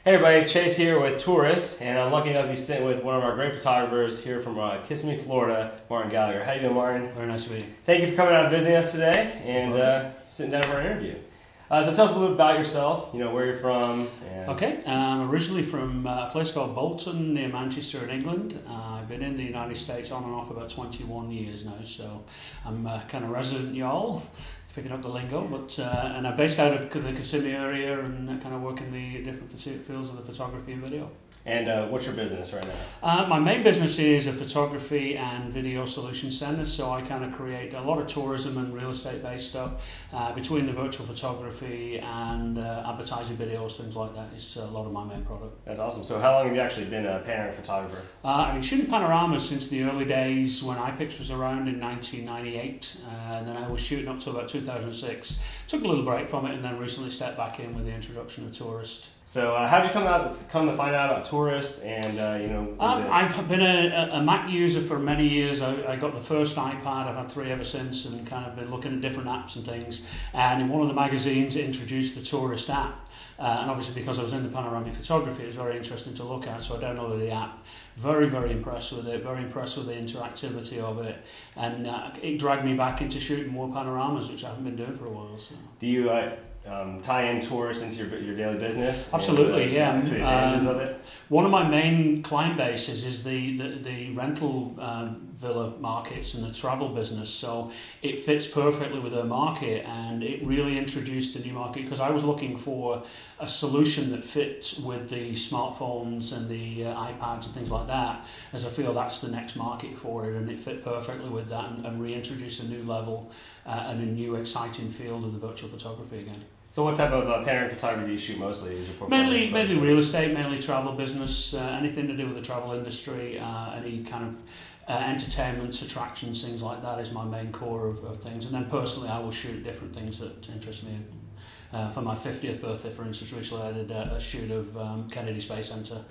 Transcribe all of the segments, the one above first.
Hey everybody, Chase here with TourWrist, and I'm lucky enough to be sitting with one of our great photographers here from Kissimmee, Florida, Martin Gallagher. How you doing, Martin? Very nice to meet you. Thank you for coming out and visiting us today and sitting down for our interview. So tell us a little bit about yourself, where you're from. Okay, I'm originally from a place called Bolton near Manchester in England. I've been in the United States on and off about 21 years now, so I'm kind of resident y'all. Picking up the lingo, but and I'm based out of the Kissimmee area and kind of work in the different fields of the photography and video. And what's your business right now? My main business is a photography and video solution center, so I kind of create a lot of tourism and real estate based stuff between the virtual photography and advertising videos, things like that is a lot of my main product. That's awesome. So how long have you actually been a panoramic photographer? I've been shooting panoramas since the early days when iPix was around in 1998, and then I was shooting up to about 2006. Took a little break from it and then recently stepped back in with the introduction of TourWrist. So how did you come to find out about TourWrist? And I've been a Mac user for many years. I got the first iPad. I've had 3 ever since, and kind of been looking at different apps and things. And in one of the magazines, it introduced the TourWrist app. And obviously, because I was in the panoramic photography, it was very interesting to look at. So I downloaded the app. Very, very impressed with it. Very impressed with the interactivity of it. And it dragged me back into shooting more panoramas, which I haven't been doing for a while. So. Do you tie in TourWrist into your daily business? Absolutely, and, yeah. The advantages of it? One of my main client bases is the rental villa markets and the travel business, so it fits perfectly with their market, and it really introduced a new market because I was looking for a solution that fits with the smartphones and the iPads and things like that, as I feel that's the next market for it, and it fit perfectly with that and reintroduced a new level and a new exciting field of the virtual photography again. So what type of panoramic photography do you shoot mostly? Mainly real estate, mainly travel business, anything to do with the travel industry, any kind of entertainments, attractions, things like that is my main core of things. And then personally, I will shoot different things that interest me. For my 50th birthday, for instance, recently I did a shoot of Kennedy Space Center,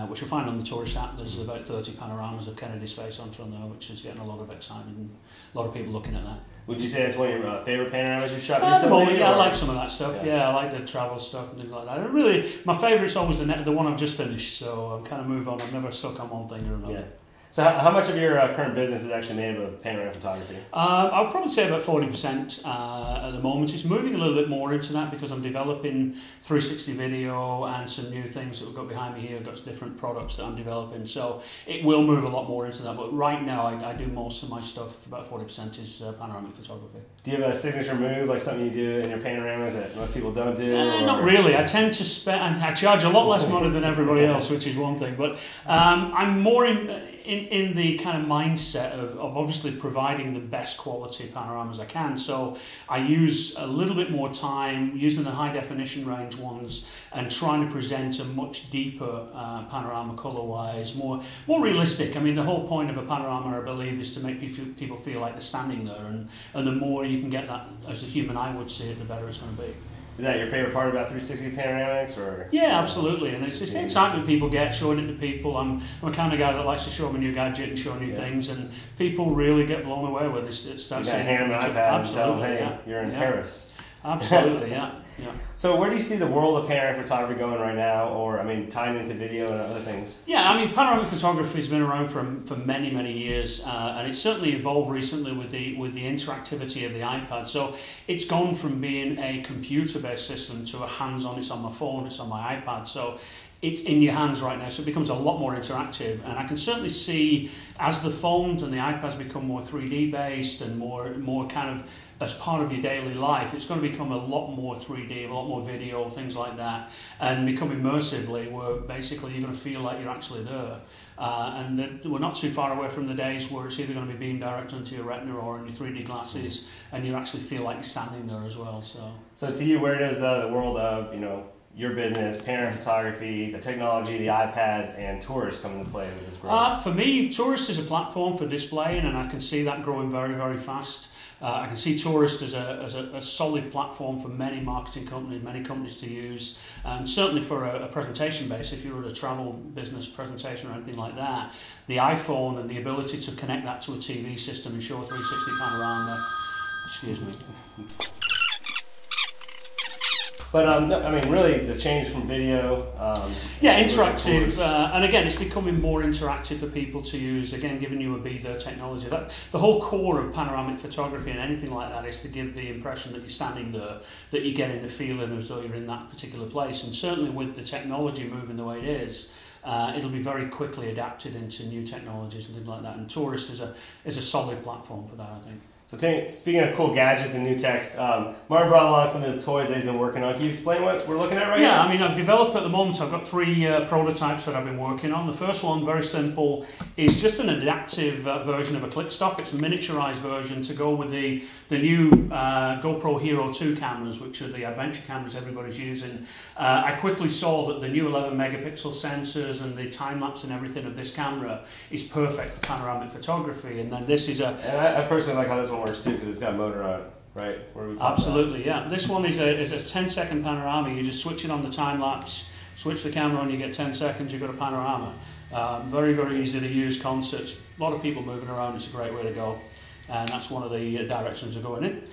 which you'll find on the TourWrist app. There's about 30 panoramas of Kennedy Space Center on there, which is getting a lot of excitement and a lot of people looking at that. Would you say it's one of your favorite panoramas you've shot At the moment, recently? yeah, I like some of that stuff. Yeah, I like the travel stuff and things like that. And really, my favourite's always the one I've just finished, so I'm kind of move on. I'm never stuck on one thing or another. Yeah. So how much of your current business is actually made of panoramic photography? I'll probably say about 40% at the moment. It's moving a little bit more into that because I'm developing 360 video and some new things that we've got behind me here. I've got some different products that I'm developing. So it will move a lot more into that. But right now, I do most of my stuff, about 40% is panoramic photography. Do you have a signature move, like something you do in your panoramas that most people don't do? Not really. I tend to spend, I charge a lot less money than everybody else, which is one thing. But I'm more in the kind of mindset of obviously providing the best quality panoramas I can. So I use a little bit more time using the high definition range ones and trying to present a much deeper panorama color wise, more realistic. I mean, the whole point of a panorama, I believe, is to make people feel like they're standing there, and the more you can get that as a human eye would see it, the better it's going to be. Is that your favorite part about 360 panoramics, or? Yeah, absolutely, and it's the excitement people get showing it to people. I'm a kind of guy that likes to show them a new gadget and show new things, and people really get blown away with it. You got to hand them an iPad and tell them, hey, you're in Paris. Absolutely, yeah. So where do you see the world of panoramic photography going right now, or I mean, tying into video and other things? Yeah, I mean, panoramic photography has been around for many, many years, and it's certainly evolved recently with the interactivity of the iPad. So it's gone from being a computer-based system to a hands-on. It's on my phone, it's on my iPad. So it's in your hands right now, so it becomes a lot more interactive. And I can certainly see as the phones and the iPads become more 3D based and more kind of as part of your daily life, it's going to become a lot more 3D, a lot more video, things like that, and become immersively where basically you're going to feel like you're actually there. And we're not too far away from the days where it's either going to be beamed direct onto your retina or in your 3D glasses, and you actually feel like you're standing there as well. So to you, where does the world of your business, panoramic photography, the technology, the iPads, and TourWrist come into play with this growth? For me, TourWrist is a platform for displaying, and I can see that growing very, very fast. I can see TourWrist as a solid platform for many marketing companies, many companies to use, and certainly for a presentation base. If you're at a travel business presentation or anything like that, the iPhone and the ability to connect that to a TV system and show a 360 panorama. Excuse me. But I mean, really, the change from video. Yeah, interactive, and again, it's becoming more interactive for people to use. Again, giving you a be there technology. The whole core of panoramic photography and anything like that is to give the impression that you're standing there, that you're getting the feeling as though you're in that particular place. And certainly with the technology moving the way it is, it'll be very quickly adapted into new technologies and things like that. And TourWrist is a solid platform for that, I think. So speaking of cool gadgets and new techs, Martin brought along some of his toys that he's been working on. Can you explain what we're looking at right now? Yeah, I mean, I've developed at the moment, I've got 3 prototypes that I've been working on. The first one, very simple, is just an adaptive version of a click stop. It's a miniaturized version to go with the new GoPro Hero 2 cameras, which are the adventure cameras everybody's using. I quickly saw that the new 11 megapixel sensors and the time-lapse and everything of this camera is perfect for panoramic photography. And then this is a... And I personally like how this one works too, because it's got a motor on it, right? Absolutely, yeah. This one is a 10-second panorama. You just switch it on the time-lapse, switch the camera on, you get 10 seconds, you've got a panorama. Very, very easy to use concepts. A lot of people moving around, it's a great way to go. And that's one of the directions we're going in.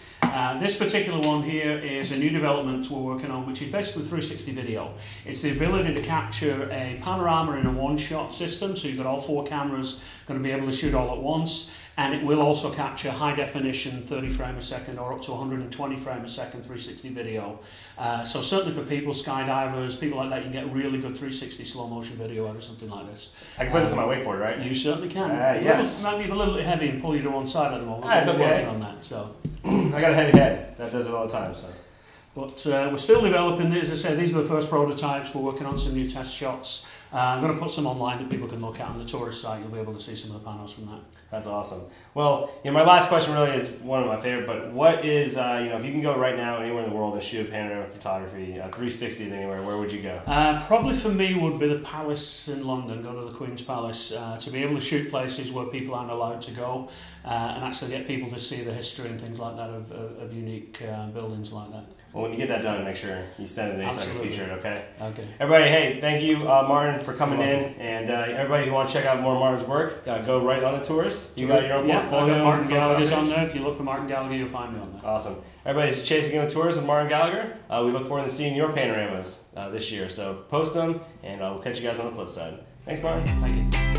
This particular one here is a new development we're working on, which is basically 360 video. It's the ability to capture a panorama in a one-shot system, so you've got all 4 cameras going to be able to shoot all at once, and it will also capture high definition 30 frame a second or up to 120 frame a second 360 video. So certainly for people, skydivers, people like that, you can get really good 360 slow motion video out of something like this. I can put this on my wakeboard, right? You certainly can. Yes. It might be a little bit heavy and pull you to one side at the moment. That's okay. Working on that, so. I got a heavy head. That does it all the time. So. But we're still developing. As I said, these are the first prototypes. We're working on some new test shots. I'm going to put some online that people can look at on the TourWrist site. You'll be able to see some of the panels from that. That's awesome. Well, my last question really is one of my favorite, but what is, if you can go right now anywhere in the world and shoot a panoramic photography, 360 anywhere, where would you go? Probably for me would be the Palace in London, go to the Queen's Palace, to be able to shoot places where people aren't allowed to go, and actually get people to see the history and things like that of unique buildings like that. Well, when you get that done, make sure you send it to me so I can feature it, okay? Okay. Everybody, hey, thank you, Martin, for coming in, and everybody who wants to check out more Martin's work, go right on the TourWrist. You got your own portfolio. Got Martin Gallagher's on there. If you look for Martin Gallagher, you'll find me on there. Awesome. Everybody's chasing in the tours with Martin Gallagher. We look forward to seeing your panoramas this year. So post them, and we'll catch you guys on the flip side. Thanks, Martin. Thank you.